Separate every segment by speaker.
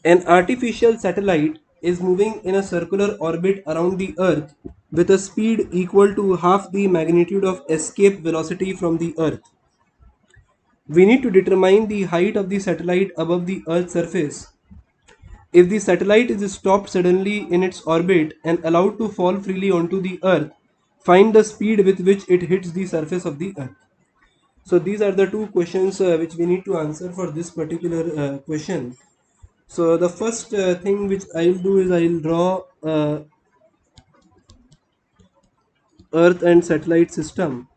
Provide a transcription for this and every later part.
Speaker 1: An artificial satellite is moving in a circular orbit around the Earth with a speed equal to half the magnitude of escape velocity from the Earth. We need to determine the height of the satellite above the Earth's surface. If the satellite is stopped suddenly in its orbit and allowed to fall freely onto the Earth, find the speed with which it hits the surface of the Earth. So these are the two questions which we need to answer for this particular question. So the first thing which I'll do is I'll draw Earth and satellite system.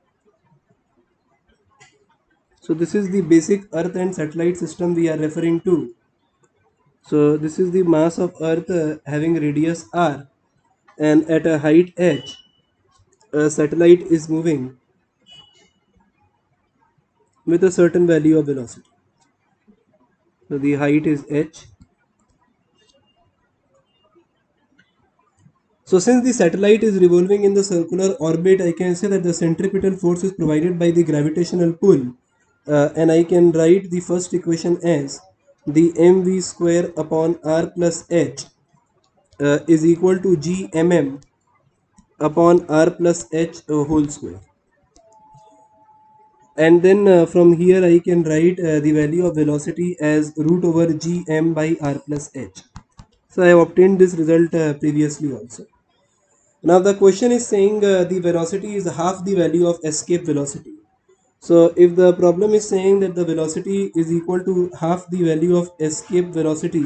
Speaker 1: So this is the basic Earth and satellite system we are referring to. So this is the mass of Earth having radius r, and at a height h, a satellite is moving with a certain value of velocity. So the height is h. So since the satellite is revolving in the circular orbit, I can say that the centripetal force is provided by the gravitational pull, and I can write the first equation as the mv square upon r plus h is equal to gmm upon r plus h whole square. And then from here I can write the value of velocity as root over gm by r plus h. So I have obtained this result previously also. Now the question is saying the velocity is half the value of escape velocity. So if the problem is saying that the velocity is equal to half the value of escape velocity,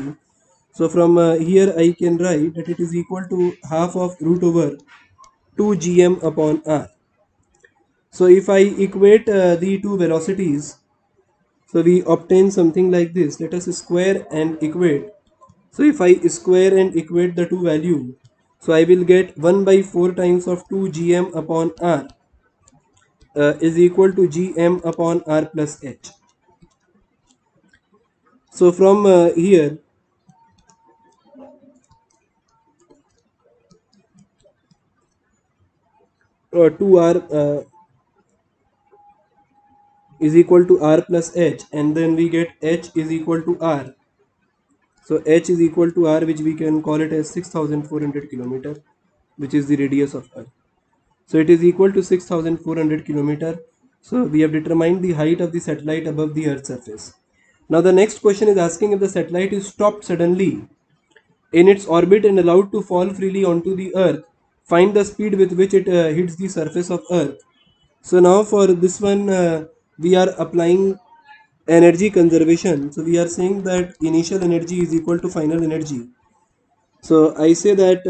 Speaker 1: so from here I can write that it is equal to half of root over 2 gm upon r. So if I equate the two velocities, so we obtain something like this. Let us square and equate. So if I square and equate the two value, so I will get 1 by 4 times of 2 gm upon r is equal to gm upon r plus h. So from here, 2r is equal to r plus h, and then we get h is equal to r. So h is equal to r, which we can call it as 6400 kilometer, which is the radius of Earth. So it is equal to 6400 kilometer. So we have determined the height of the satellite above the Earth's surface. Now the next question is asking if the satellite is stopped suddenly in its orbit and allowed to fall freely onto the Earth, find the speed with which it hits the surface of Earth. So now for this one, we are applying energy conservation. So we are saying that initial energy is equal to final energy. So I say that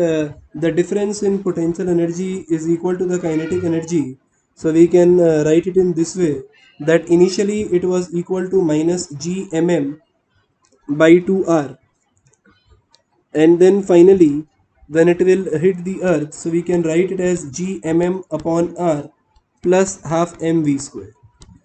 Speaker 1: the difference in potential energy is equal to the kinetic energy. So we can write it in this way, that initially it was equal to minus gmm by 2r, and then finally when it will hit the earth, so we can write it as gmm upon r plus half mv square.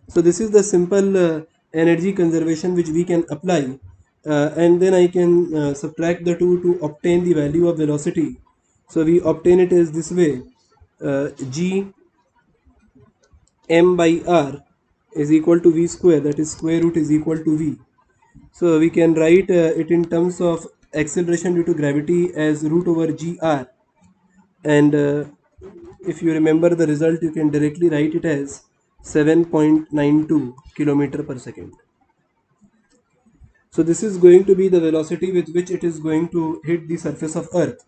Speaker 1: So this is the simple energy conservation which we can apply, and then I can subtract the two to obtain the value of velocity. So we obtain it as this way, g m by r is equal to v square, that is square root is equal to v. So we can write it in terms of acceleration due to gravity as root over gr, and if you remember the result, you can directly write it as 7.92 kilometer per second. So this is going to be the velocity with which it is going to hit the surface of Earth.